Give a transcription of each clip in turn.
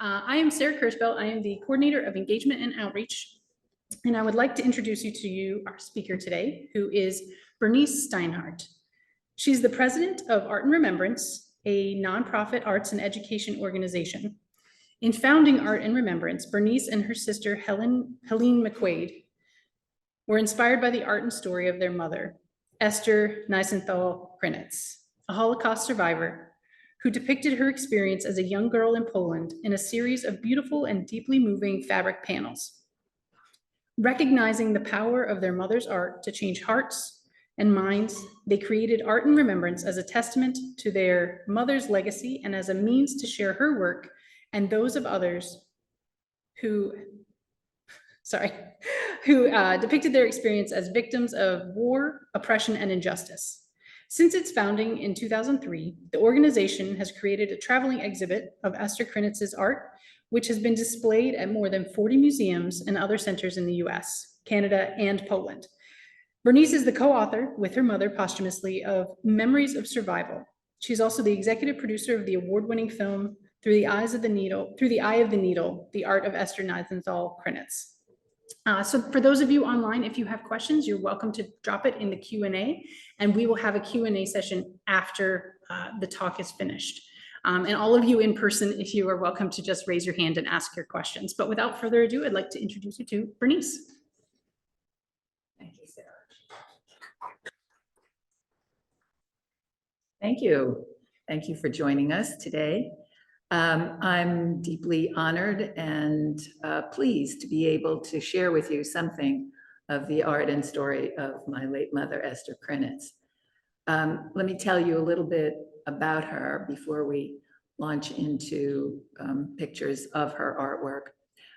I am Sarah Kirschbelt. I am the Coordinator of Engagement and Outreach, and I would like to introduce you to our speaker today, who is Bernice Steinhardt. She's the president of Art and Remembrance, a nonprofit arts and education organization. In founding Art and Remembrance, Bernice and her sister Helene McQuaid were inspired by the art and story of their mother, Esther Nisenthal Krinitz, a Holocaust survivor who depicted her experience as a young girl in Poland in a series of beautiful and deeply moving fabric panels. Recognizing the power of their mother's art to change hearts and minds, they created Art and Remembrance as a testament to their mother's legacy and as a means to share her work and those of others who depicted their experience as victims of war, oppression, and injustice. Since its founding in 2003, the organization has created a traveling exhibit of Esther Krinitz's art, which has been displayed at more than 40 museums and other centers in the US, Canada, and Poland. Bernice is the co-author with her mother posthumously of Memories of Survival. She's also the executive producer of the award-winning film Through the Eye of the Needle, The Art of Esther Nisenthal Krinitz. So for those of you online, if you have questions, you're welcome to drop it in the Q&A, and we will have a Q&A session after the talk is finished. And all of you in person, if you are welcome to just raise your hand and ask your questions. But without further ado, I'd like to introduce you to Bernice. Thank you, Sarah. Thank you. Thank you for joining us today. I'm deeply honored and pleased to be able to share with you something of the art and story of my late mother, Esther Krinitz. Let me tell you a little bit about her before we launch into pictures of her artwork.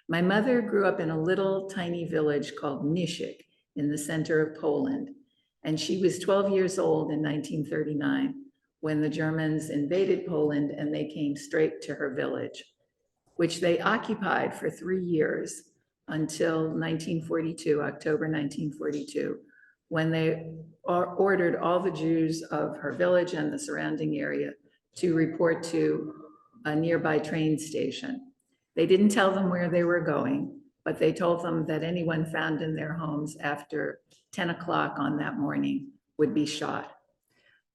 My mother grew up in a little tiny village called Nishik in the center of Poland, and she was 12 years old in 1939. When the Germans invaded Poland and they came straight to her village, which they occupied for 3 years until 1942, October 1942, when they ordered all the Jews of her village and the surrounding area to report to a nearby train station. They didn't tell them where they were going, but they told them that anyone found in their homes after 10 o'clock on that morning would be shot.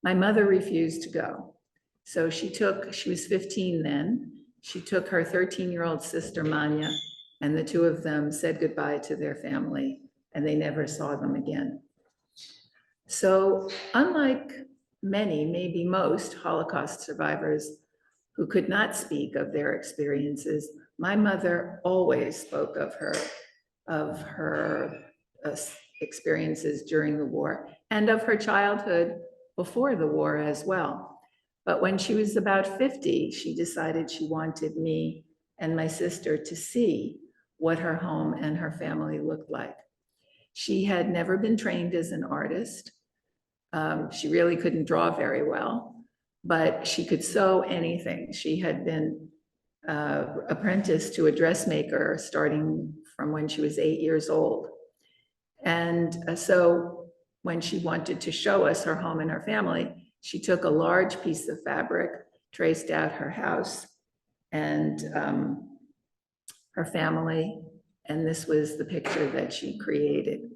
My mother refused to go. So she was 15 then, she took her 13-year-old sister Manya, and the two of them said goodbye to their family, and they never saw them again. So unlike many, maybe most Holocaust survivors who could not speak of their experiences, my mother always spoke of her experiences during the war and of her childhood before the war as well. But when she was about 50, she decided she wanted me and my sister to see what her home and her family looked like. She had never been trained as an artist. She really couldn't draw very well, but she could sew anything. She had been apprenticed to a dressmaker starting from when she was 8 years old. And so when she wanted to show us her home and her family, she took a large piece of fabric, traced out her house and her family, and this was the picture that she created.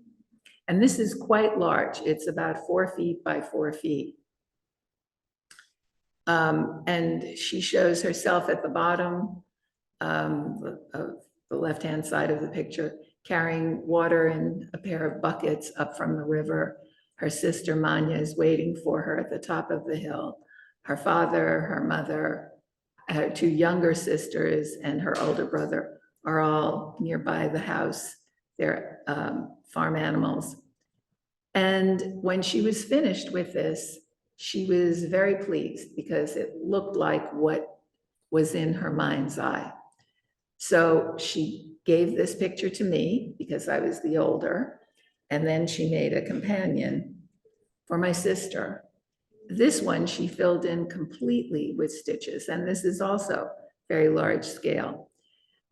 And this is quite large. It's about 4 feet by 4 feet. And she shows herself at the bottom of the left-hand side of the picture, carrying water in a pair of buckets up from the river. Her sister Manya is waiting for her at the top of the hill. Her father, her mother, her 2 younger sisters, and her older brother are all nearby the house. They're farm animals. And when she was finished with this, she was very pleased because it looked like what was in her mind's eye. So she gave this picture to me because I was the older, and then she made a companion for my sister. This one she filled in completely with stitches, and this is also very large scale.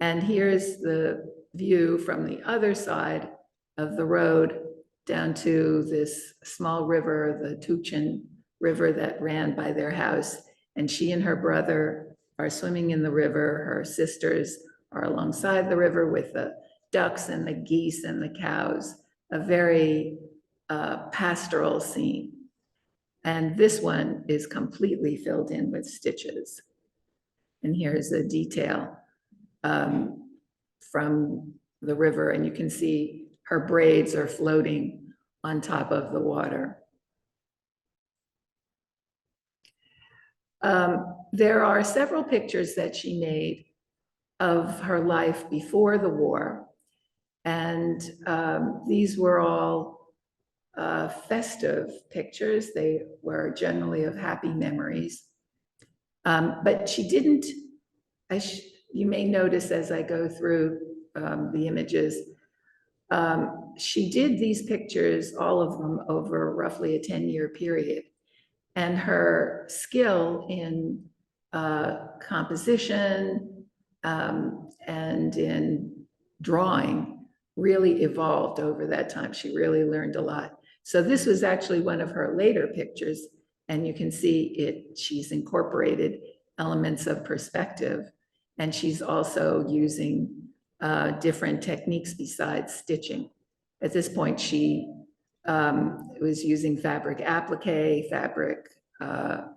And here's the view from the other side of the road down to this small river, the Tuchin River that ran by their house. And she and her brother are swimming in the river. Her sisters are alongside the river with the ducks and the geese and the cows, a very pastoral scene. And this one is completely filled in with stitches. And here's a detail from the river, and you can see her braids are floating on top of the water. There are several pictures that she made of her life before the war, and these were all festive pictures. They were generally of happy memories. But she didn't, you may notice as I go through the images, she did these pictures, all of them, over roughly a 10-year period. And her skill in composition and in drawing really evolved over that time. She really learned a lot. So this was actually one of her later pictures, and you can see she's incorporated elements of perspective, and she's also using different techniques besides stitching. At this point, she was using fabric applique, fabric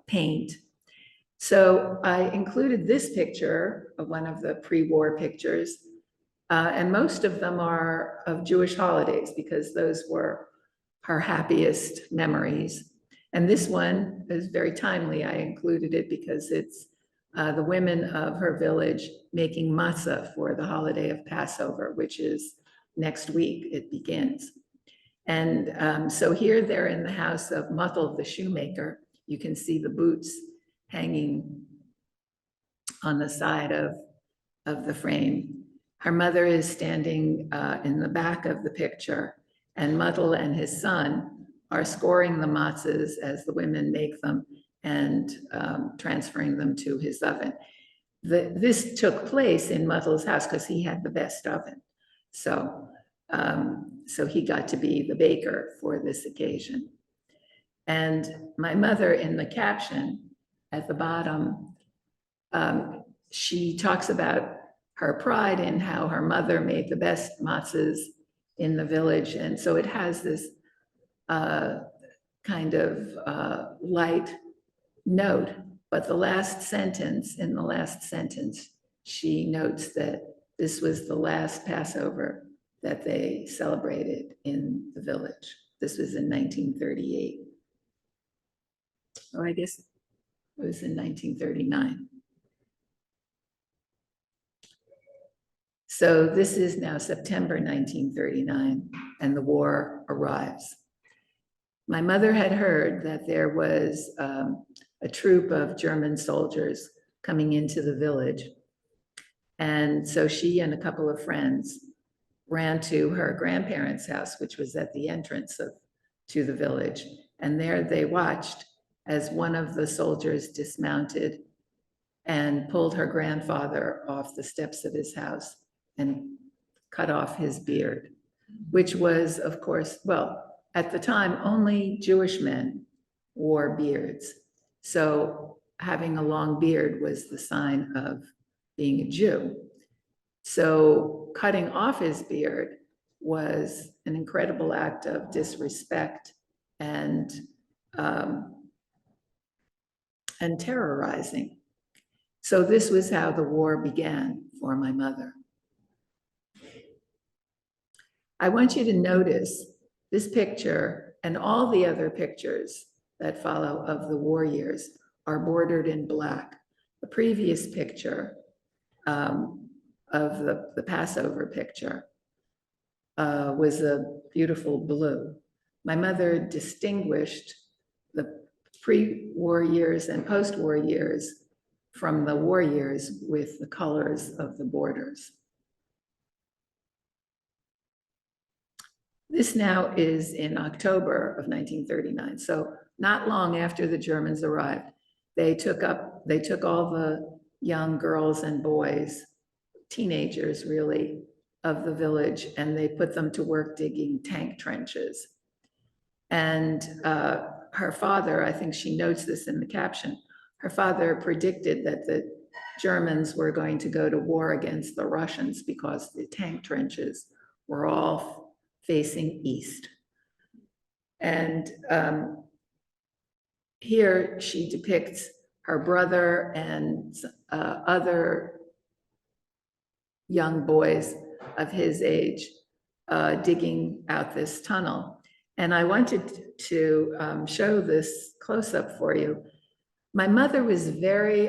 paint. So I included this picture of one of the pre-war pictures, and most of them are of Jewish holidays because those were her happiest memories. And this one is very timely. I included it because it's the women of her village making matzah for the holiday of Passover, which is next week, it begins. And so here they're in the house of Muthel, the shoemaker. You can see the boots hanging on the side of the frame. Her mother is standing in the back of the picture, and Muthel and his son are scoring the matzahs as the women make them and transferring them to his oven. This took place in Muthel's house because he had the best oven. So he got to be the baker for this occasion. And my mother, in the caption at the bottom, she talks about her pride in how her mother made the best matzahs in the village. And so it has this kind of light note, but in the last sentence, she notes that this was the last Passover that they celebrated in the village. This was in 1938. Or I guess it was in 1939. So this is now September 1939, and the war arrives. My mother had heard that there was a troop of German soldiers coming into the village. And so she and a couple of friends ran to her grandparents' house, which was at the entrance to the village. And there they watched as one of the soldiers dismounted and pulled her grandfather off the steps of his house and cut off his beard, which was, of course, well, at the time, only Jewish men wore beards. So having a long beard was the sign of being a Jew. So cutting off his beard was an incredible act of disrespect and terrorizing. So this was how the war began for my mother. I want you to notice this picture and all the other pictures that follow of the war years are bordered in black. The previous picture of the Passover picture was a beautiful blue. My mother distinguished the pre-war years and post-war years from the war years with the colors of the borders. This now is in October of 1939. So not long after the Germans arrived, they took all the young girls and boys, teenagers really, of the village, and they put them to work digging tank trenches. And her father, I think she notes this in the caption, her father predicted that the Germans were going to go to war against the Russians because the tank trenches were all facing east. And here she depicts her brother and other young boys of his age digging out this tunnel. And I wanted to show this close-up for you. My mother was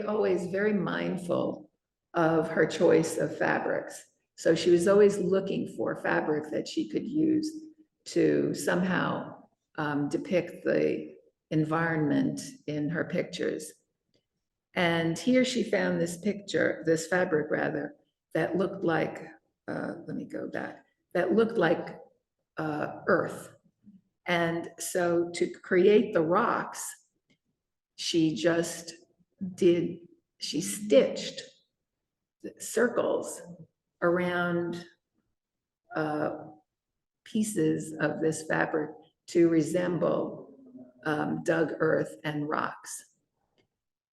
always very mindful of her choice of fabrics. So she was always looking for fabric that she could use to somehow depict the environment in her pictures. And here she found this fabric rather, that looked like, let me go back, that looked like earth. And so to create the rocks, she stitched circles around pieces of this fabric to resemble dug earth and rocks.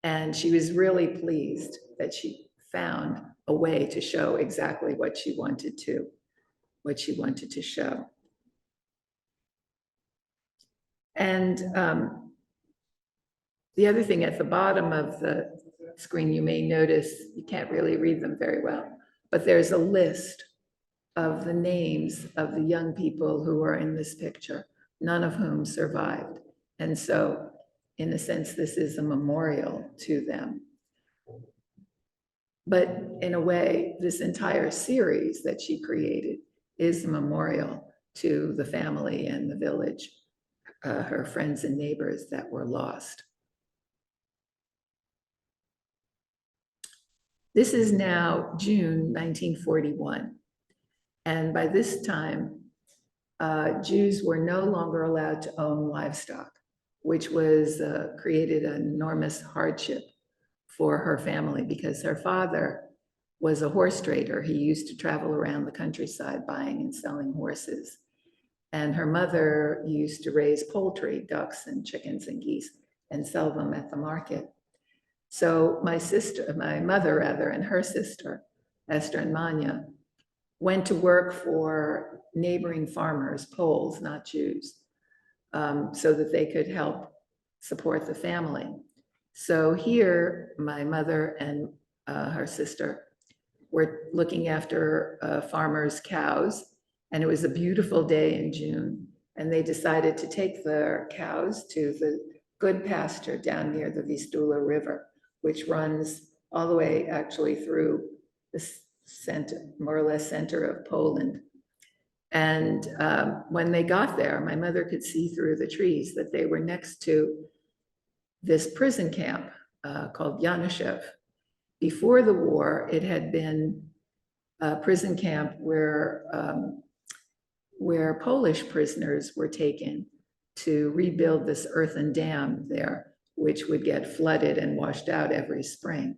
And she was really pleased that she found a way to show exactly what she wanted to show. And the other thing at the bottom of the screen, you may notice, you can't really read them very well, but there's a list of the names of the young people who are in this picture, none of whom survived. And so, in a sense, this is a memorial to them. But in a way, this entire series that she created is a memorial to the family and the village, her friends and neighbors that were lost. This is now June 1941. And by this time, Jews were no longer allowed to own livestock, which was created an enormous hardship for her family because her father was a horse trader. He used to travel around the countryside buying and selling horses. And her mother used to raise poultry, ducks and chickens and geese, and sell them at the market. So my mother and her sister, Esther and Manya, went to work for neighboring farmers, Poles, not Jews, so that they could help support the family. So here, my mother and her sister were looking after farmers' cows, and it was a beautiful day in June, and they decided to take their cows to the good pasture down near the Vistula River, which runs all the way actually through the center, more or less center of Poland. And when they got there, my mother could see through the trees that they were next to this prison camp called Januszew. Before the war, it had been a prison camp where Polish prisoners were taken to rebuild this earthen dam there, which would get flooded and washed out every spring.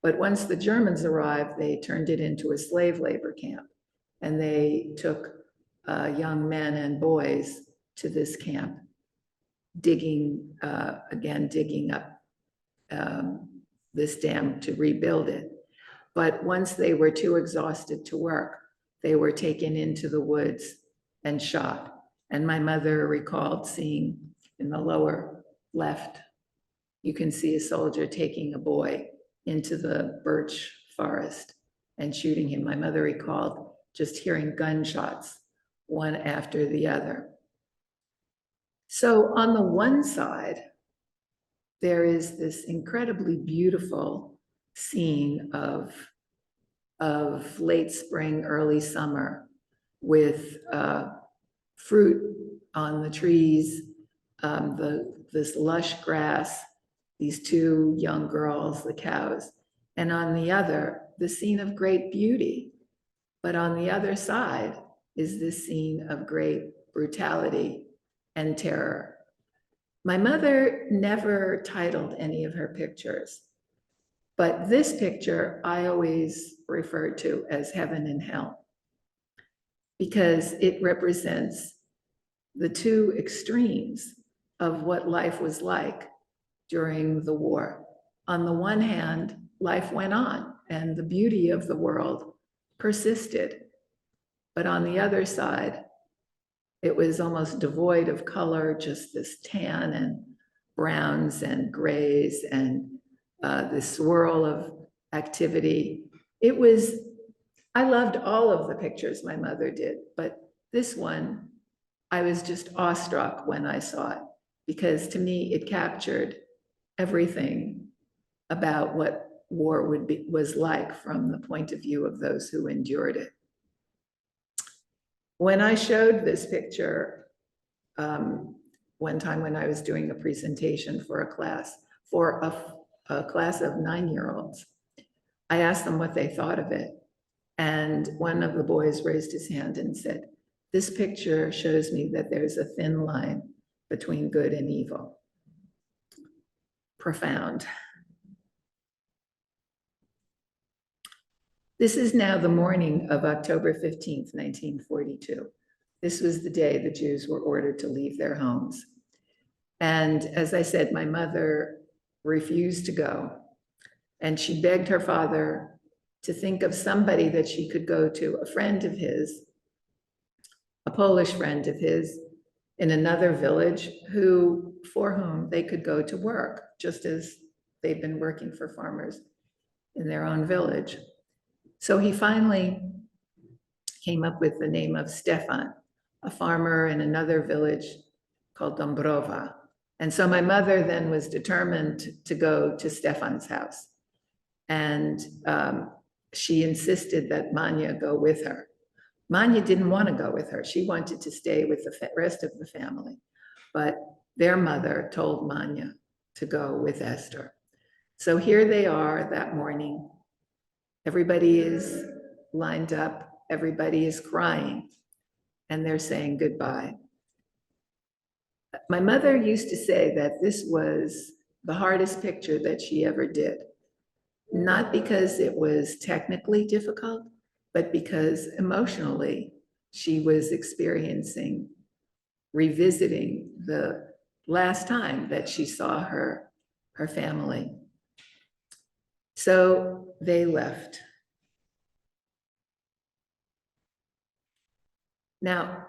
But once the Germans arrived, they turned it into a slave labor camp. And they took young men and boys to this camp, digging up this dam to rebuild it. But once they were too exhausted to work, they were taken into the woods and shot. And my mother recalled seeing in the lower left, you can see a soldier taking a boy into the birch forest and shooting him. My mother recalled just hearing gunshots, one after the other. So on the one side, there is this incredibly beautiful scene of late spring, early summer with fruit on the trees, this lush grass, these two young girls, the cows, and on the other, the scene of great beauty. But on the other side is this scene of great brutality and terror. My mother never titled any of her pictures, but this picture I always referred to as Heaven and Hell, because it represents the two extremes of what life was like during the war. On the one hand, life went on and the beauty of the world persisted. But on the other side, it was almost devoid of color, just this tan and browns and grays and this swirl of activity. I loved all of the pictures my mother did, but this one, I was just awestruck when I saw it, because to me, it captured everything about what war was like from the point of view of those who endured it. When I showed this picture, one time when I was doing a presentation for a class of 9-year-olds, I asked them what they thought of it. And one of the boys raised his hand and said, "This picture shows me that there's a thin line between good and evil." Profound. This is now the morning of October 15th, 1942. This was the day the Jews were ordered to leave their homes. And as I said, my mother refused to go. And she begged her father to think of somebody that she could go to, a friend of his, a Polish friend of his in another village for whom they could go to work, just as they've been working for farmers in their own village. So he finally came up with the name of Stefan, a farmer in another village called Dąbrowa. And so my mother then was determined to go to Stefan's house. And she insisted that Manya go with her. Manya didn't want to go with her. She wanted to stay with the rest of the family. But their mother told Manya to go with Esther. So here they are that morning. Everybody is lined up. Everybody is crying. And they're saying goodbye. My mother used to say that this was the hardest picture that she ever did. Not because it was technically difficult, but because emotionally she was revisiting the last time that she saw her family. So they left. Now,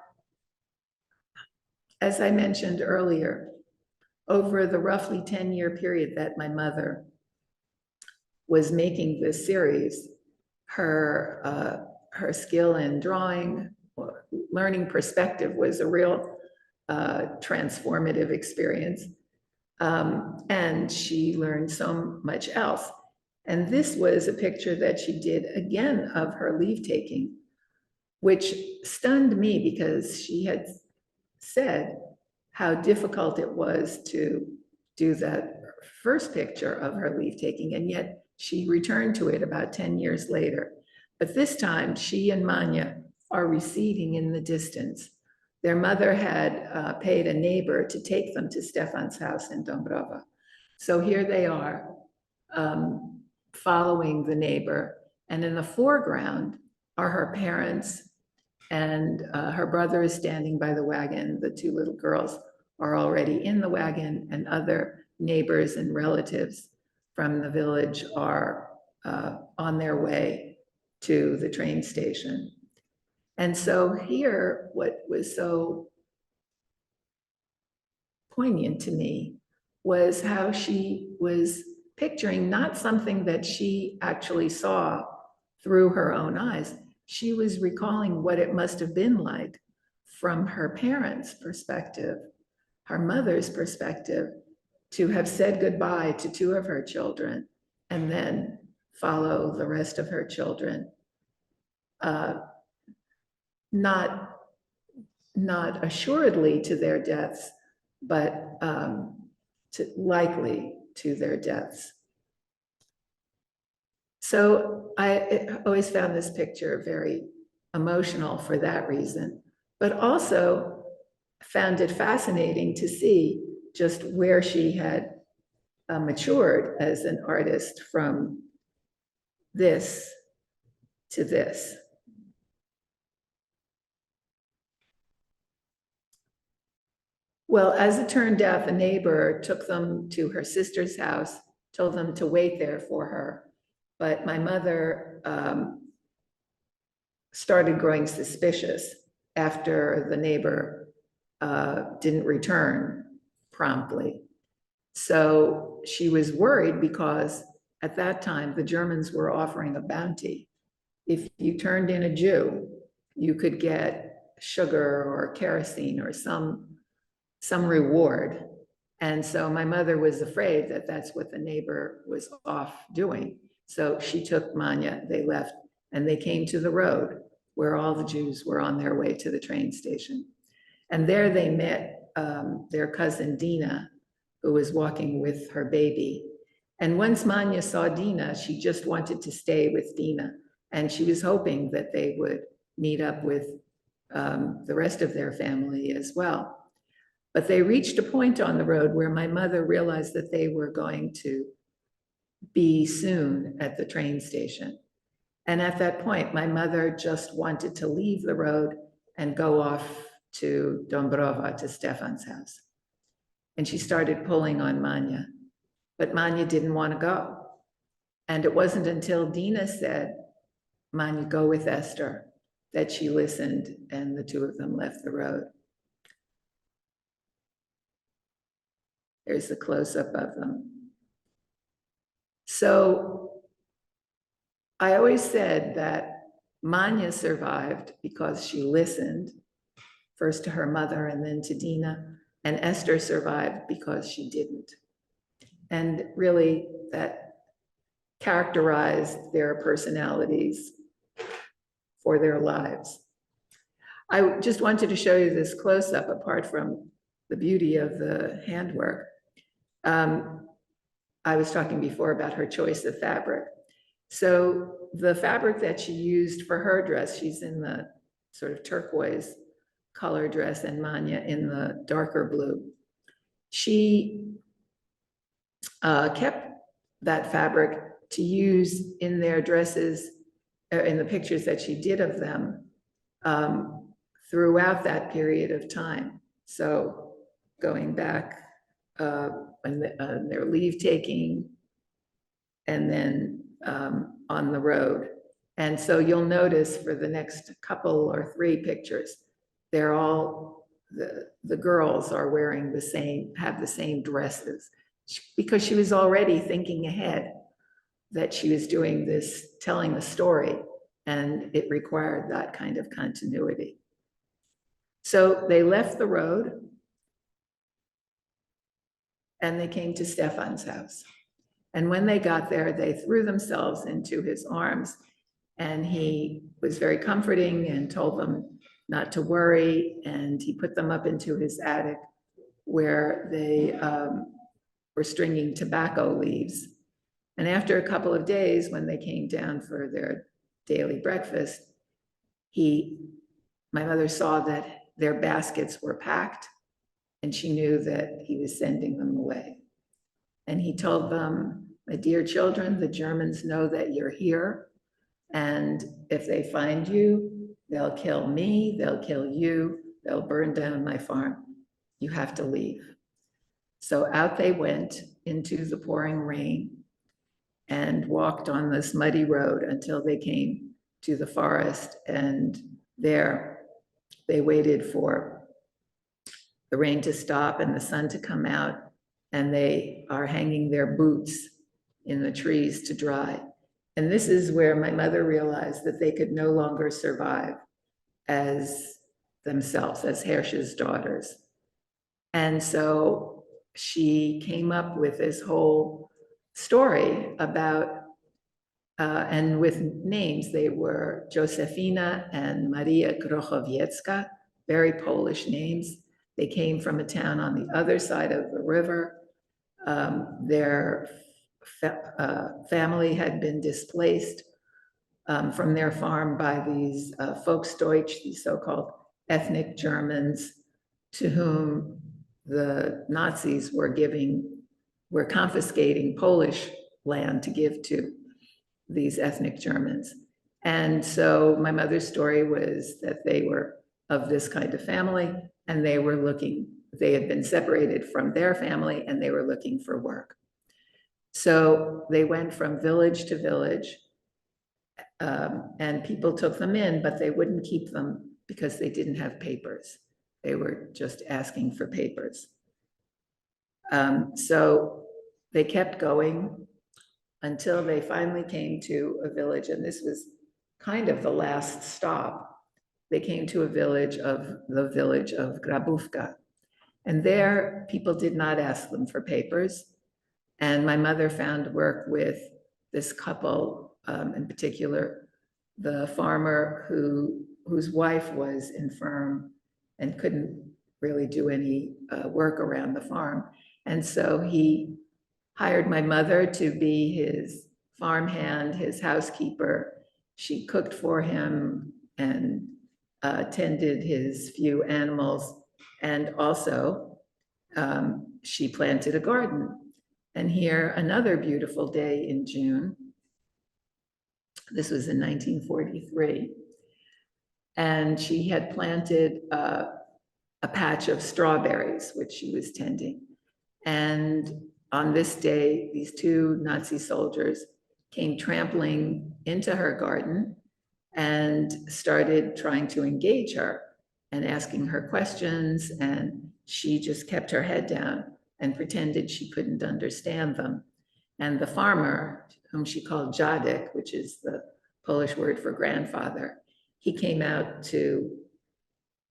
as I mentioned earlier, over the roughly 10-year period that my mother was making this series, her skill in drawing, learning perspective was a real transformative experience. And she learned so much else. And this was a picture that she did again of her leave taking, which stunned me because she had said how difficult it was to do that first picture of her leave taking, and yet she returned to it about 10 years later. But this time, she and Manya are receding in the distance. Their mother had paid a neighbor to take them to Stefan's house in Dąbrowa. So here they are, following the neighbor. And in the foreground are her parents, and her brother is standing by the wagon. The two little girls are already in the wagon, and other neighbors and relatives from the village are on their way to the train station. And so here, what was so poignant to me was how she was picturing not something that she actually saw through her own eyes. She was recalling what it must have been like from her parents' perspective, her mother's perspective, to have said goodbye to two of her children and then follow the rest of her children. Not assuredly to their deaths, but likely to their deaths. So I always found this picture very emotional for that reason, but also found it fascinating to see just where she had matured as an artist from this to this. Well, as it turned out, the neighbor took them to her sister's house, told them to wait there for her. But my mother started growing suspicious after the neighbor didn't return promptly. So she was worried because at that time, the Germans were offering a bounty. If you turned in a Jew, you could get sugar or kerosene or some reward. And so my mother was afraid that that's what the neighbor was off doing. So she took Manya, they left, and they came to the road where all the Jews were on their way to the train station. And there they met their cousin Dina, who was walking with her baby. And once Manya saw Dina, she just wanted to stay with Dina. And she was hoping that they would meet up with the rest of their family as well. But they reached a point on the road where my mother realized that they were going to be soon at the train station. And at that point, my mother just wanted to leave the road and go off to Dombrova, to Stefan's house. And she started pulling on Manya, but Manya didn't want to go. And it wasn't until Dina said, Manya, go with Esther, that she listened, and the two of them left the road. There's a close-up of them. So I always said that Manya survived because she listened, first to her mother and then to Dina, and Esther survived because she didn't. And really, that characterized their personalities for their lives. I just wanted to show you this close-up, apart from the beauty of the handwork. I was talking before about her choice of fabric. So the fabric that she used for her dress, she's in the sort of turquoise color dress and Manya in the darker blue. She kept that fabric to use in their dresses, in the pictures that she did of them throughout that period of time. So going back when their leave taking, and then on the road. And so you'll notice for the next couple or three pictures, they're all, the girls are wearing the same, have the same dresses, because she was already thinking ahead that she was doing this, telling a story, and it required that kind of continuity. So they left the road and they came to Stefan's house. And when they got there, they threw themselves into his arms, and he was very comforting and told them not to worry. And he put them up into his attic where they were stringing tobacco leaves. And after a couple of days, when they came down for their daily breakfast, my mother saw that their baskets were packed, and she knew that he was sending them away. And he told them, my dear children, the Germans know that you're here, and if they find you, they'll kill me, they'll kill you, they'll burn down my farm. You have to leave. So out they went into the pouring rain and walked on this muddy road until they came to the forest, and there they waited for the rain to stop and the sun to come out, and they are hanging their boots in the trees to dry. And this is where my mother realized that they could no longer survive as themselves, as Hersch's daughters. And so she came up with this whole story about, and with names, they were Josefina and Maria Grochowiecka, very Polish names. They came from a town on the other side of the river. Their family had been displaced from their farm by these Volksdeutsch, these so-called ethnic Germans, to whom the Nazis were confiscating Polish land to give to these ethnic Germans. And so my mother's story was that they were of this kind of family, and they had been separated from their family, and they were looking for work. So they went from village to village, and people took them in, but they wouldn't keep them because they didn't have papers. They were just asking for papers. So they kept going until they finally came to a village, and this was kind of the last stop. They came to the village of Grabówka. And there, people did not ask them for papers. And my mother found work with this couple, in particular, the farmer whose wife was infirm and couldn't really do any work around the farm. And so he hired my mother to be his farmhand, his housekeeper. She cooked for him and tended his few animals. And also, she planted a garden. And here, another beautiful day in June. This was in 1943. And she had planted a patch of strawberries, which she was tending. And on this day, these two Nazi soldiers came trampling into her garden and started trying to engage her and asking her questions. And she just kept her head down and pretended she couldn't understand them. And the farmer, whom she called Dziadek, which is the Polish word for grandfather, he came out to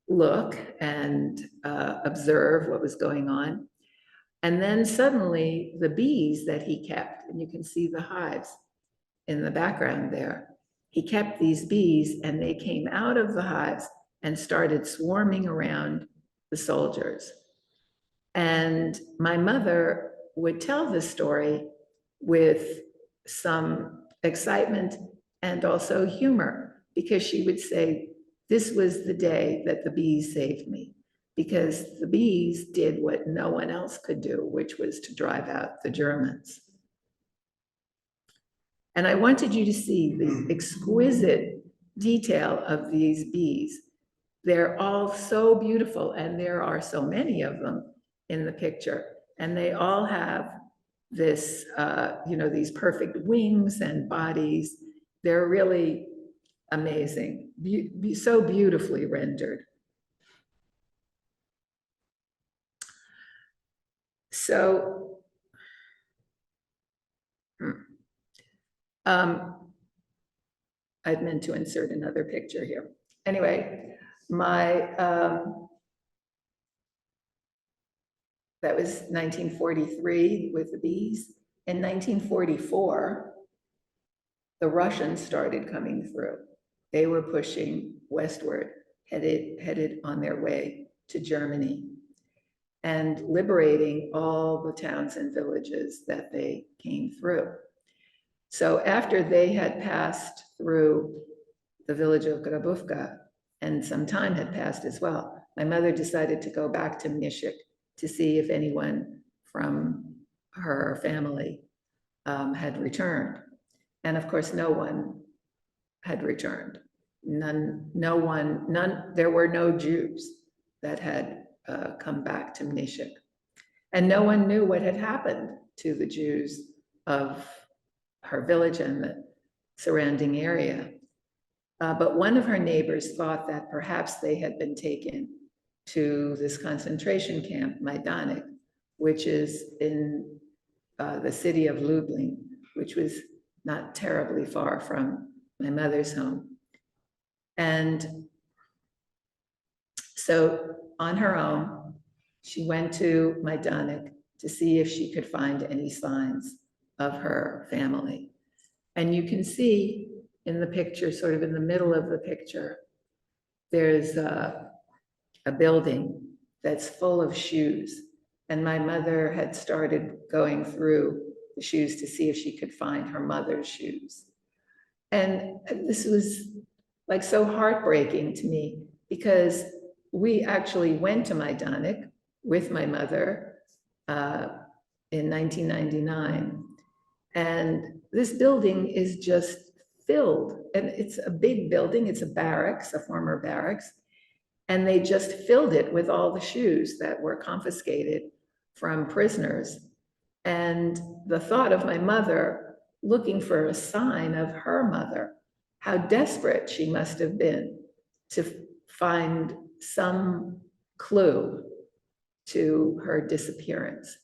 look and observe what was going on. And then suddenly the bees that he kept, and you can see the hives in the background there, he kept these bees and they came out of the hives and started swarming around the soldiers. And my mother would tell this story with some excitement and also humor, because she would say, this was the day that the bees saved me, because the bees did what no one else could do, which was to drive out the Germans. And I wanted you to see the exquisite detail of these bees. They're all so beautiful, and there are so many of them in the picture. And they all have this, these perfect wings and bodies. They're really amazing, so beautifully rendered. So, I'd meant to insert another picture here. Anyway, that was 1943 with the bees. In 1944, the Russians started coming through. They were pushing westward, headed on their way to Germany, and liberating all the towns and villages that they came through. So after they had passed through the village of Grabówka, and some time had passed as well, my mother decided to go back to Mniszek to see if anyone from her family had returned. And of course, no one had returned. There were no Jews that had come back to Mniszek. And no one knew what had happened to the Jews of her village and the surrounding area. But one of her neighbors thought that perhaps they had been taken to this concentration camp, Majdanek, which is in the city of Lublin, which was not terribly far from my mother's home. And so on her own, she went to Majdanek to see if she could find any signs of her family. And you can see in the picture, sort of in the middle of the picture, there's a building that's full of shoes. And my mother had started going through the shoes to see if she could find her mother's shoes. And this was like so heartbreaking to me, because we actually went to Majdanek with my mother in 1999. And this building is just filled, and it's a big building. It's a barracks, a former barracks. And they just filled it with all the shoes that were confiscated from prisoners. And the thought of my mother looking for a sign of her mother, how desperate she must have been to find some clue to her disappearance.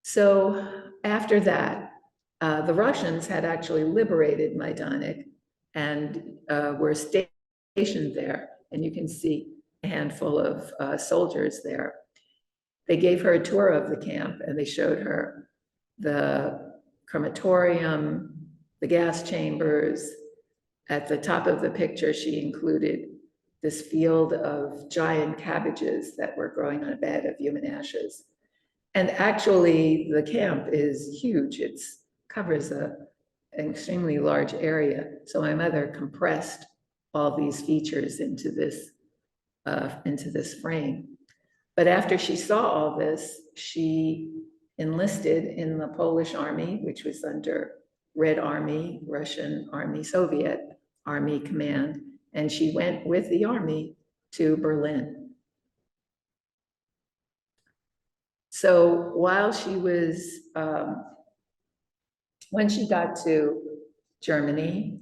So after that, the Russians had actually liberated Majdanek and were stationed there. And you can see a handful of soldiers there. They gave her a tour of the camp and they showed her the crematorium, the gas chambers. At the top of the picture, she included this field of giant cabbages that were growing on a bed of human ashes. And actually, the camp is huge. It covers an extremely large area. So my mother compressed all these features into this frame. But after she saw all this, she enlisted in the Polish army, which was under Red Army, Russian Army, Soviet Army Command. And she went with the army to Berlin. So while she was, when she got to Germany,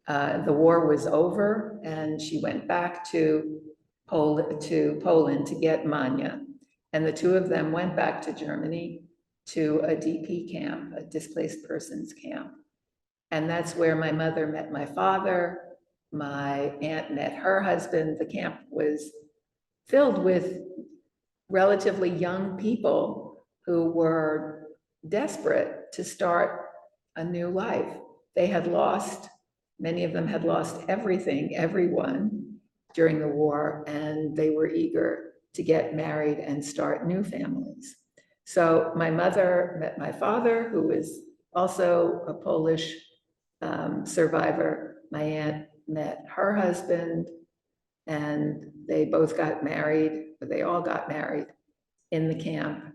the war was over and she went back to Poland to get Manya. And the two of them went back to Germany to a DP camp, a displaced persons camp. And that's where my mother met my father. My aunt met her husband. The camp was filled with relatively young people who were desperate to start a new life. They had lost, many of them had lost everything, everyone during the war, and they were eager to get married and start new families. So my mother met my father, who was also a Polish survivor. My aunt met her husband, and they both got married, or they all got married in the camp.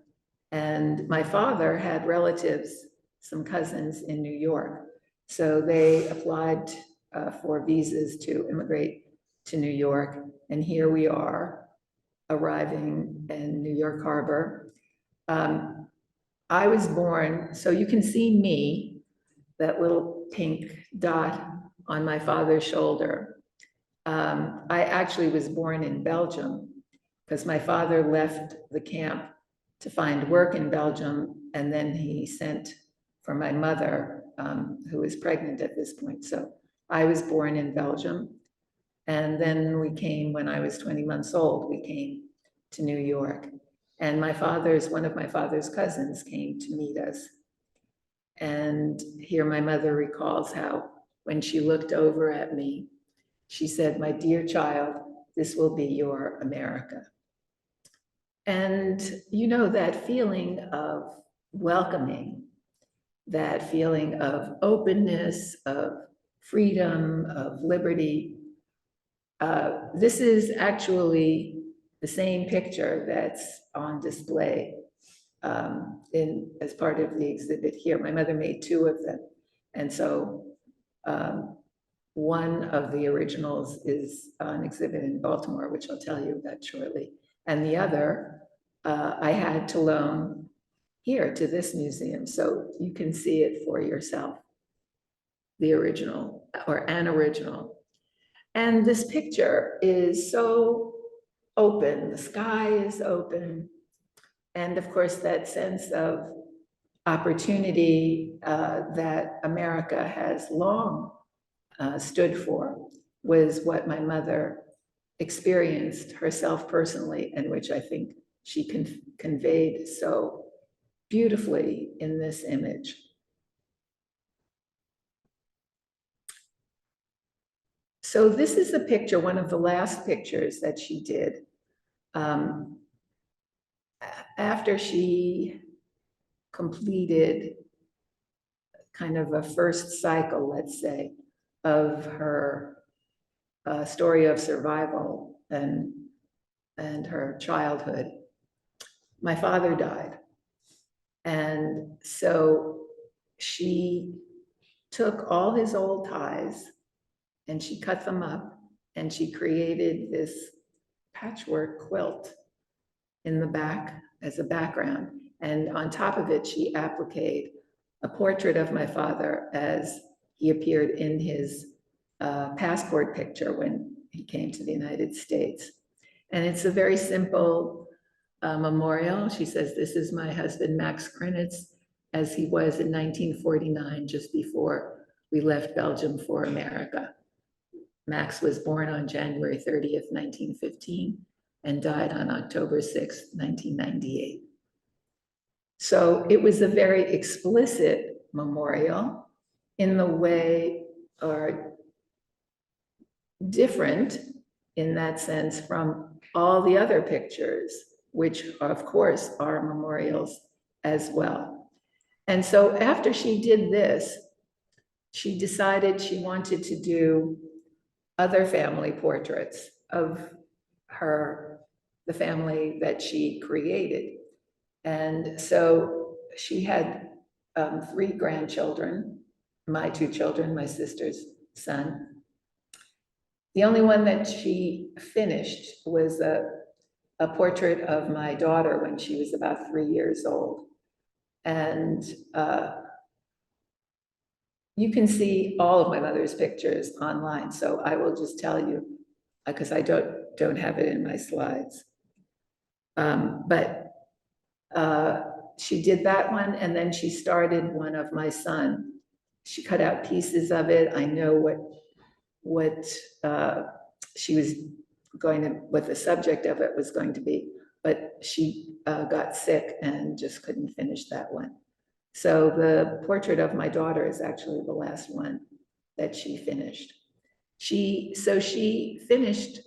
And my father had relatives, some cousins in New York. So they applied for visas to immigrate to New York. And here we are arriving in New York Harbor. I was born, so you can see me, that little pink dot on my father's shoulder. I actually was born in Belgium because my father left the camp to find work in Belgium, and then he sent for my mother, who was pregnant at this point. So I was born in Belgium, and then we came, when I was 20 months old, we came to New York. And one of my father's cousins came to meet us. And here my mother recalls how when she looked over at me, she said, "My dear child, this will be your America." And you know, that feeling of welcoming, that feeling of openness, of freedom, of liberty. This is actually the same picture that's on display as part of the exhibit here. My mother made two of them. And so one of the originals is on exhibit in Baltimore, which I'll tell you about shortly. And the other, I had to loan here to this museum, so you can see it for yourself, the original, or an original. And this picture is so open, the sky is open. And of course, that sense of opportunity that America has long stood for was what my mother experienced herself personally, and which I think she conveyed so beautifully in this image. So this is a picture, one of the last pictures that she did. After she completed kind of a first cycle, let's say, of her story of survival and her childhood, my father died. And so she took all his old ties and she cut them up and she created this patchwork quilt in the back as a background. And on top of it, she appliqued a portrait of my father as he appeared in his passport picture when he came to the United States. And it's a very simple memorial. She says, "This is my husband, Max Krinitz, as he was in 1949, just before we left Belgium for America." Max was born on January 30th, 1915, and died on October 6th, 1998. So it was a very explicit memorial in the way, or different in that sense from all the other pictures, which of course are memorials as well. And so after she did this, she decided she wanted to do other family portraits of the family that she created. And so she had 3 grandchildren, my 2 children, my sister's son. The only one that she finished was a portrait of my daughter when she was about 3 years old. And you can see all of my mother's pictures online, so I will just tell you, because I don't have it in my slides. But she did that one, and then she started one of my son. She cut out pieces of it. I know what she was going to, what the subject of it was going to be, but she got sick and just couldn't finish that one. So the portrait of my daughter is actually the last one that she finished. So she finished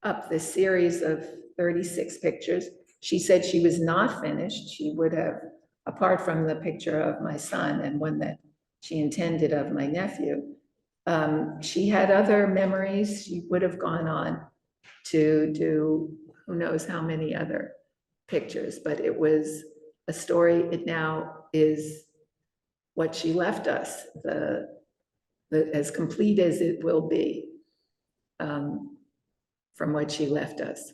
up this series of 36 pictures. She said she was not finished. She would have, apart from the picture of my son and one that she intended of my nephew, she had other memories. She would have gone on to do who knows how many other pictures, but it was a story. It now is what she left us, as complete as it will be from what she left us.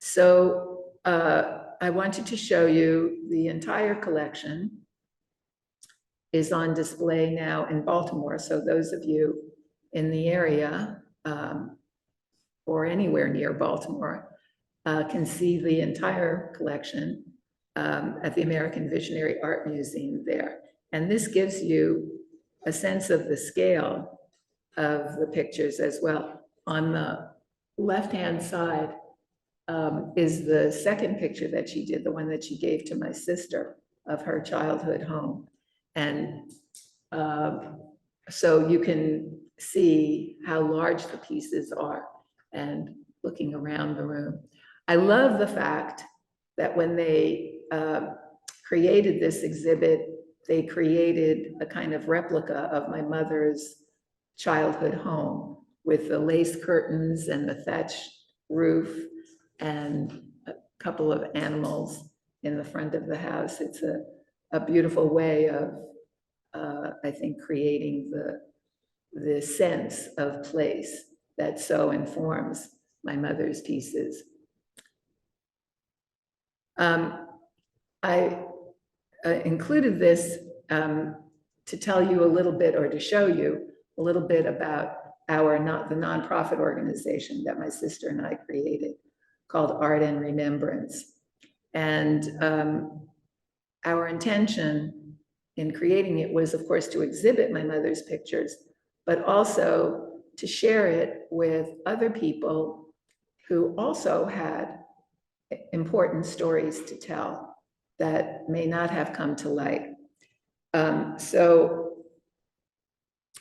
So I wanted to show you the entire collection is on display now in Baltimore. So those of you in the area or anywhere near Baltimore can see the entire collection at the American Visionary Art Museum there. And this gives you a sense of the scale of the pictures as well. On the left-hand side is the second picture that she did, the one that she gave to my sister of her childhood home. And so you can see how large the pieces are and looking around the room. I love the fact that when they created this exhibit, they created a kind of replica of my mother's childhood home with the lace curtains and the thatched roof and a couple of animals in the front of the house. It's a beautiful way of, I think, creating the sense of place that so informs my mother's pieces. I included this to tell you a little bit, or to show you a little bit about the nonprofit organization that my sister and I created, called Art and Remembrance. And our intention in creating it was, of course, to exhibit my mother's pictures, but also to share it with other people who also had important stories to tell that may not have come to light. So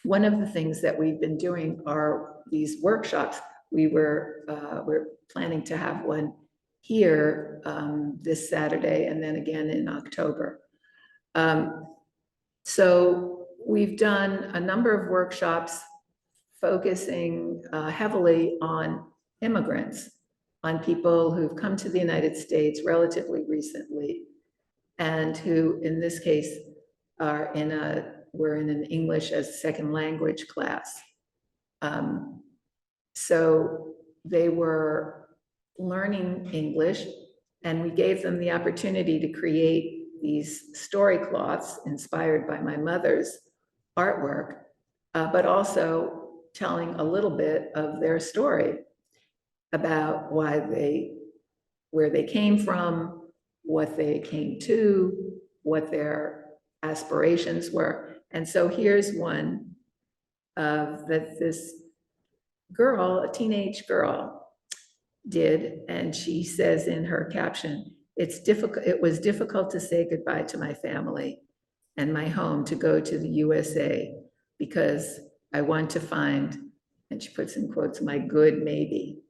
one of the things that we've been doing are these workshops. We're planning to have one here this Saturday and then again in October. So we've done a number of workshops focusing heavily on immigrants, on people who've come to the United States relatively recently, and who, in this case, are we're in an English as a second language class. So they were learning English And we gave them the opportunity to create these story cloths inspired by my mother's artwork, but also telling a little bit of their story about where they came from, what they came to, what their aspirations were. And so here's one that this girl, a teenage girl, did, and she says in her caption, it was difficult to say goodbye to my family and my home to go to the USA because I want to find, and she puts in quotes, my good maybe.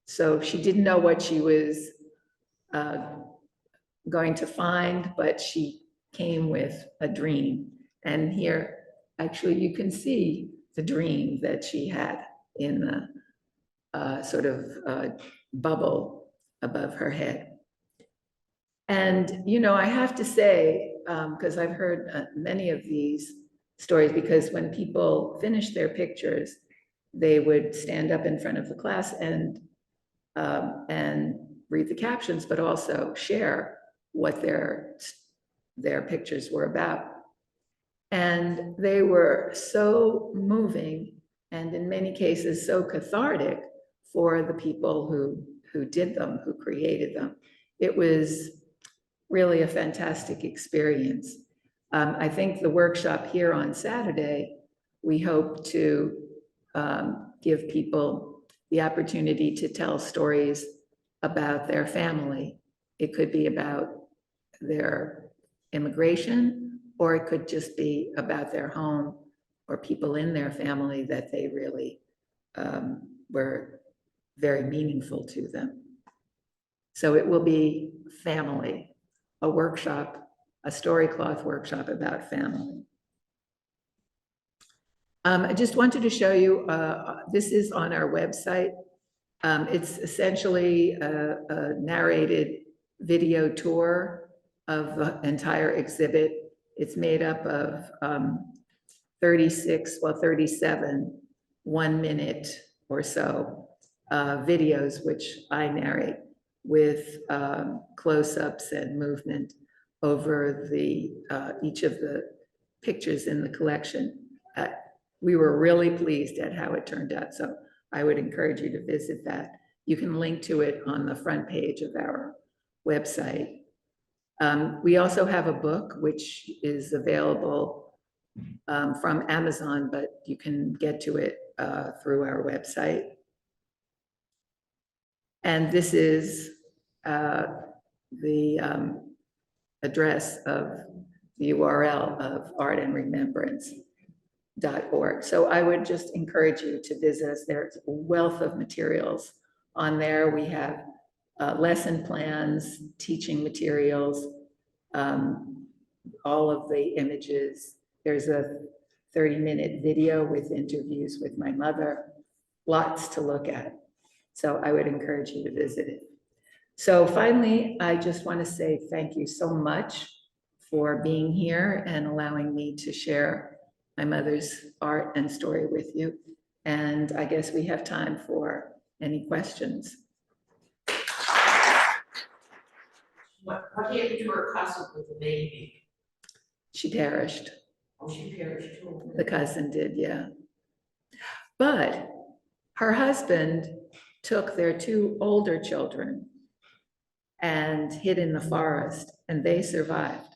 So she didn't know what she was going to find, but she came with a dream. And here, actually, you can see the dream that she had in the sort of bubble above her head. And, you know, I have to say, because I've heard many of these stories, because when people finish their pictures, they would stand up in front of the class and read the captions, but also share what their pictures were about. And they were so moving, and in many cases so cathartic for the people who did them, who created them. It was really a fantastic experience. I think the workshop here on Saturday, we hope to give people the opportunity to tell stories about their family. It could be about their immigration, or it could just be about their home or people in their family that they really were very meaningful to them. So it will be family, a workshop, a story cloth workshop about family. I just wanted to show you, this is on our website. It's essentially a narrated video tour of the entire exhibit. It's made up of 37 1-minute or so videos, which I narrate with close-ups and movement over each of the pictures in the collection. We were really pleased at how it turned out, so I would encourage you to visit that. You can link to it on the front page of our website. We also have a book which is available from Amazon, but you can get to it through our website. And this is the address of the URL of artandremembrance.org. So I would just encourage you to visit us. There's a wealth of materials on there. We have lesson plans, teaching materials, all of the images. There's a 30-minute video with interviews with my mother, lots to look at. So I would encourage you to visit it. So finally, I just want to say thank you so much for being here and allowing me to share my mother's art and story with you. And I guess we have time for any questions. What happened to her cousin with the baby? She perished. Oh, she perished too. The cousin did, yeah. But her husband took their 2 older children and hid in the forest, and they survived,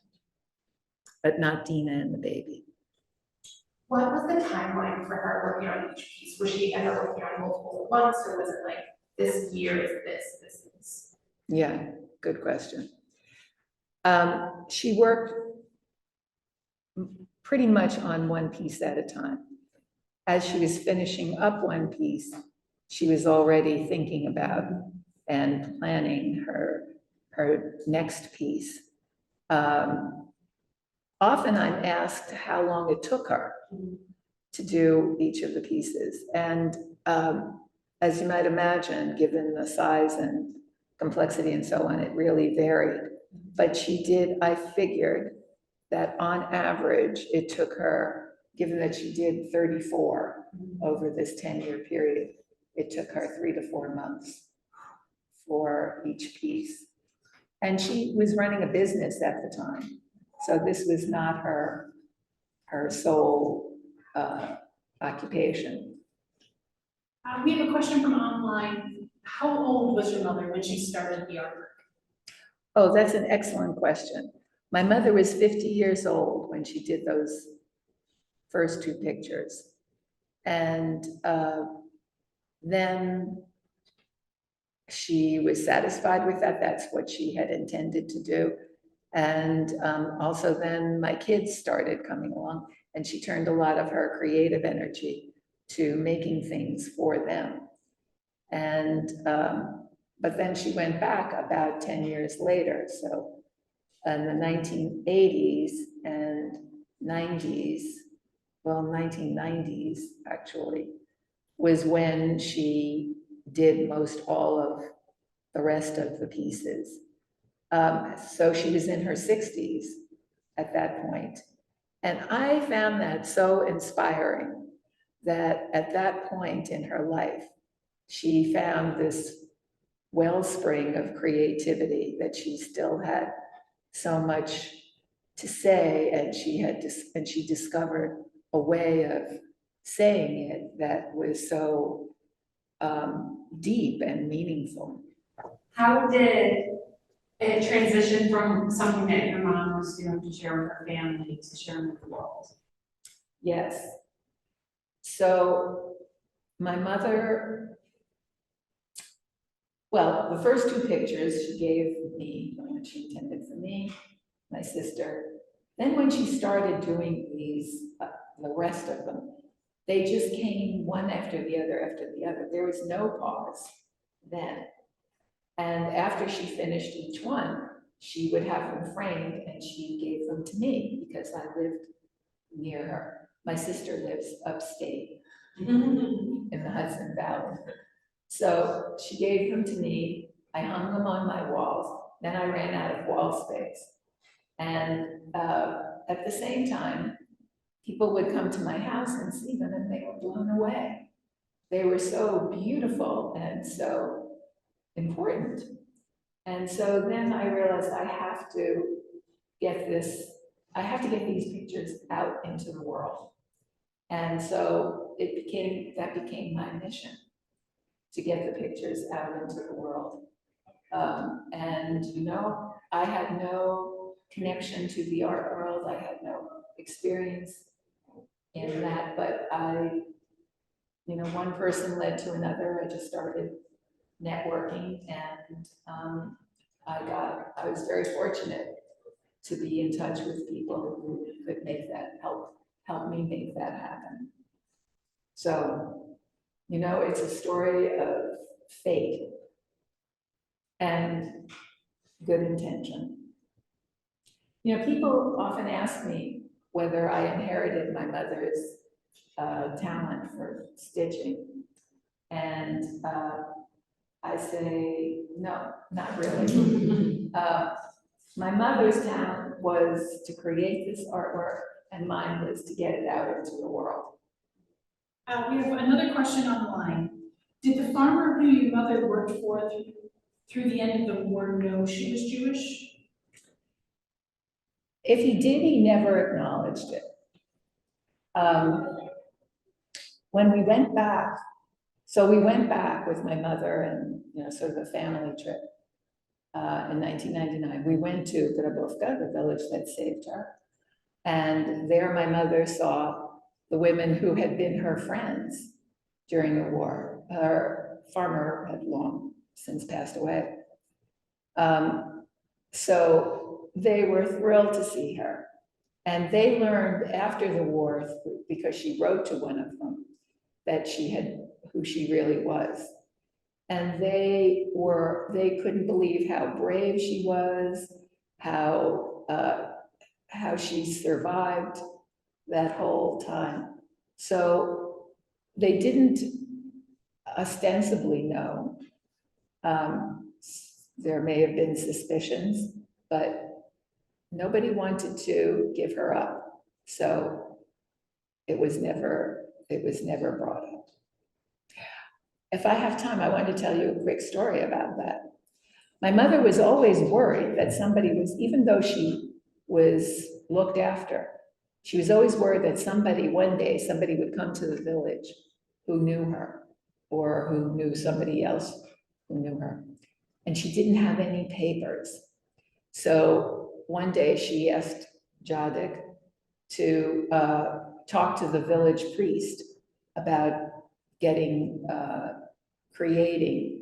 but not Dina and the baby. What was the timeline for her working on each piece? Was she end up working on multiple at once, or was it like this year is this? Yeah, good question. She worked pretty much on one piece at a time. As she was finishing up one piece, she was already thinking about and planning her next piece. Often I'm asked how long it took her to do each of the pieces. And as you might imagine, given the size and complexity and so on, it really varied. But she did, I figured that on average, it took her, given that she did 34 over this 10-year period, it took her 3 to 4 months for each piece. And she was running a business at the time. So this was not her sole occupation. We have a question from online. How old was your mother when she started the artwork? Oh, that's an excellent question. My mother was 50 years old when she did those first two pictures. And then she was satisfied with that. That's what she had intended to do. And also then my kids started coming along, and she turned a lot of her creative energy to making things for them. And but then she went back about 10 years later. So in the 1980s and 90s, well, 1990s actually, was when she did most all of the rest of the pieces. So she was in her 60s at that point. And I found that so inspiring that at that point in her life, she found this wellspring of creativity, that she still had so much to say, and she discovered a way of saying it that was so deep and meaningful. How did it transition from something that your mom was doing to share with her family to sharing with the world? Yes. So my mother, well, the first two pictures she gave me, when she intended for me, my sister. Then when she started doing these, the rest of them, they just came one after the other after the other. There was no pause then. And after she finished each one, she would have them framed and she gave them to me because I lived near her. My sister lives upstate in the Hudson Valley. So she gave them to me. I hung them on my walls. Then I ran out of wall space. And at the same time, people would come to my house and see them and they were blown away. They were so beautiful and so important. And so then I realized I have to get these pictures out into the world. And so that became my mission, to get the pictures out into the world. And you know, I had no connection to the art world. I had no experience in that, but one person led to another. I just started networking, and I was very fortunate to be in touch with people who could help me make that happen. So, it's a story of fate and good intention. People often ask me whether I inherited my mother's talent for stitching. And I say, no, not really. My mother's talent was to create this artwork, and mine was to get it out into the world. We have another question online. Did the farmer who your mother worked for through the end of the war know she was Jewish? If he did, he never acknowledged it. When we went back, we went back with my mother and, sort of a family trip in 1999. We went to Grabovka, the village that saved her. And there my mother saw the women who had been her friends during the war. Her farmer had long since passed away. So they were thrilled to see her. And they learned after the war, because she wrote to one of them, that who she really was. And they couldn't believe how brave she was, how she survived that whole time. So they didn't ostensibly know. There may have been suspicions, but nobody wanted to give her up. So it was never brought up. If I have time, I want to tell you a quick story about that. my mother was always worried that somebody was, even though she was looked after, she was always worried that somebody, one day, somebody would come to the village who knew her or who knew somebody else who knew her. And she didn't have any papers. So one day she asked Jadek to talk to the village priest about creating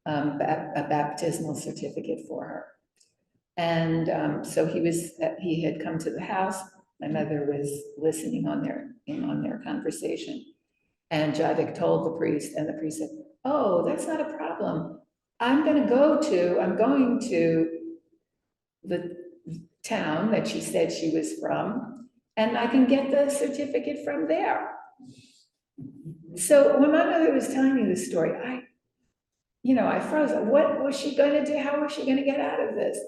a baptismal certificate for her. And so he had come to the house. My mother was listening on their conversation. And Jadek told the priest, and the priest said, "Oh, that's not a problem. I'm going to the town that she said she was from, and I can get the certificate from there." So when my mother was telling me this story, I froze. What was she going to do? How was she going to get out of this?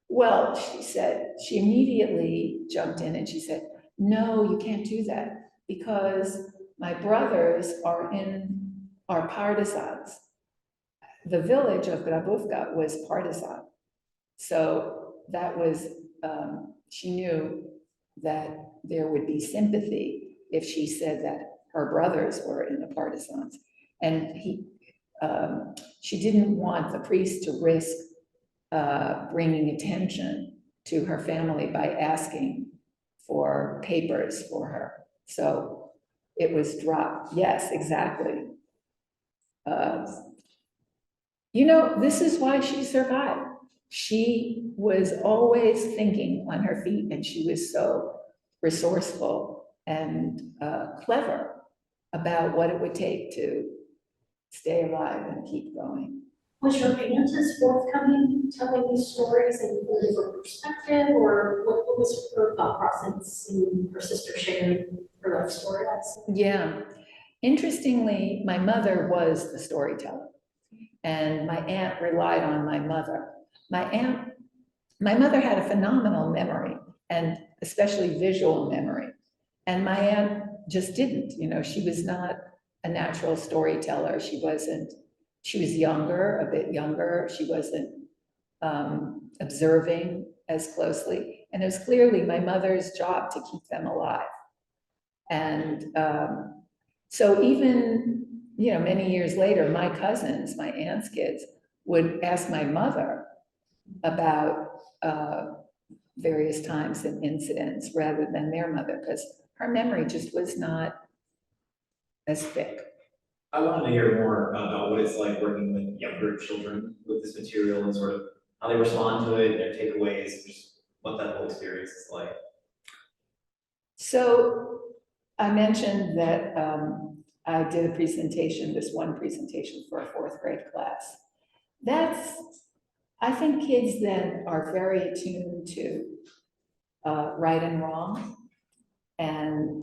Well, she immediately jumped in and she said, "No, you can't do that because my brothers are partisans." The village of Grabówka was partisan. So that was, she knew that there would be sympathy if she said that her brothers were in the partisans. And she didn't want the priest to risk bringing attention to her family by asking for papers for her. So it was dropped. Yes, exactly. This is why she survived. She was always thinking on her feet, and she was so resourceful and clever about what it would take to stay alive and keep going. Was your aunt as forthcoming telling these stories and from her perspective, or what was her thought process in her sister sharing her life story? Yeah. Interestingly, my mother was the storyteller, and my aunt relied on my mother. My mother had a phenomenal memory, and especially visual memory. And my aunt just didn't, she was not a natural storyteller. She was younger, a bit younger. She wasn't observing as closely. And it was clearly my mother's job to keep them alive. And so even, many years later, my cousins, my aunt's kids, would ask my mother about various times and incidents rather than their mother, because her memory just was not as thick. I wanted to hear more about what it's like working with younger children with this material and sort of how they respond to it, their takeaways, just what that whole experience is like. So I mentioned that I did this one presentation for a 4th grade class. I think kids then are very attuned to right and wrong and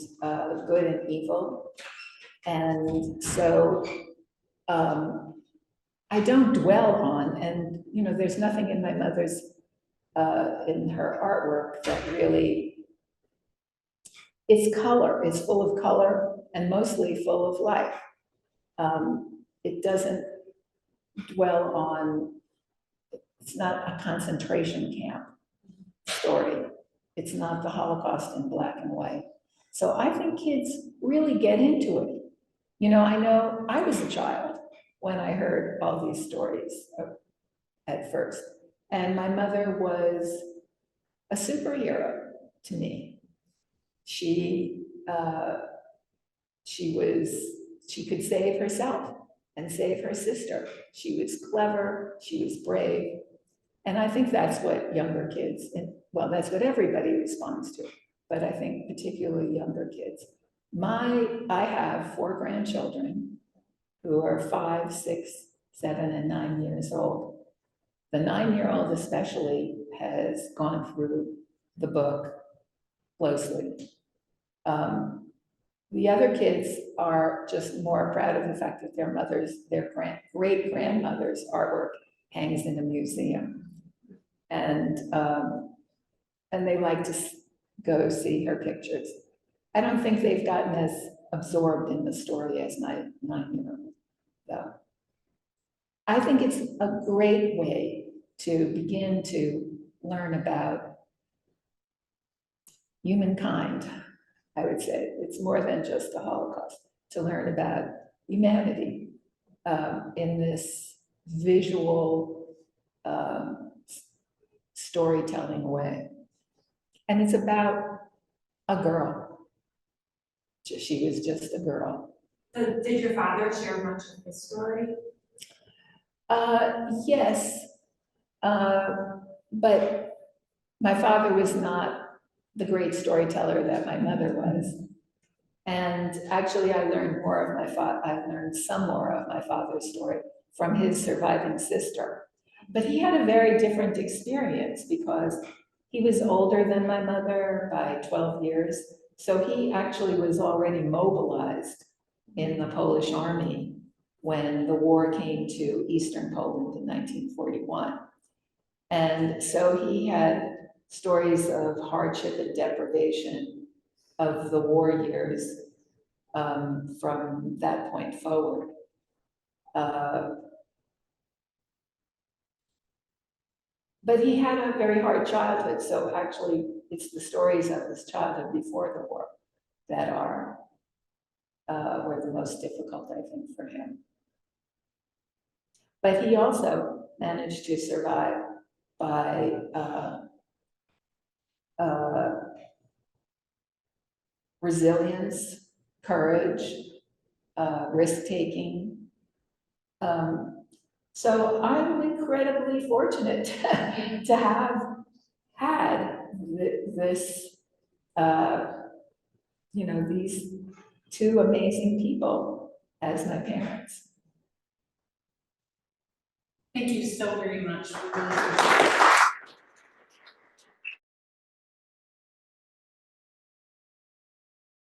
good and evil. And so I don't dwell on, and there's nothing in my mother's, in her artwork that really, it's color, it's full of color and mostly full of life. It doesn't dwell on, it's not a concentration camp story. It's not the Holocaust in black and white. So I think kids really get into it. I know I was a child when I heard all these stories at first, and my mother was a superhero to me. She could save herself and save her sister. She was clever, she was brave, and I think that's what younger kids, that's what everybody responds to, but I think particularly younger kids. I have 4 grandchildren who are 5, 6, 7, and 9 years old. The 9-year-old especially has gone through the book closely. The other kids are just more proud of the fact that their great-grandmother's artwork hangs in a museum. And they like to go see her pictures. I don't think they've gotten as absorbed in the story as my 9-year-old, though. I think it's a great way to begin to learn about humankind. I would say it's more than just the Holocaust, to learn about humanity in this visual storytelling way. And it's about a girl. She was just a girl. Did your father share much of his story? Yes, but my father was not the great storyteller that my mother was. And actually, I learned some more of my father's story from his surviving sister. But he had a very different experience because he was older than my mother by 12 years. So he actually was already mobilized in the Polish army when the war came to Eastern Poland in 1941. And so he had stories of hardship and deprivation of the war years from that point forward. But he had a very hard childhood, so actually it's the stories of his childhood before the war that were the most difficult, I think, for him. But he also managed to survive by resilience, courage, risk-taking. So I'm incredibly fortunate to have had this, these two amazing people as my parents. Thank you so very much. We really appreciate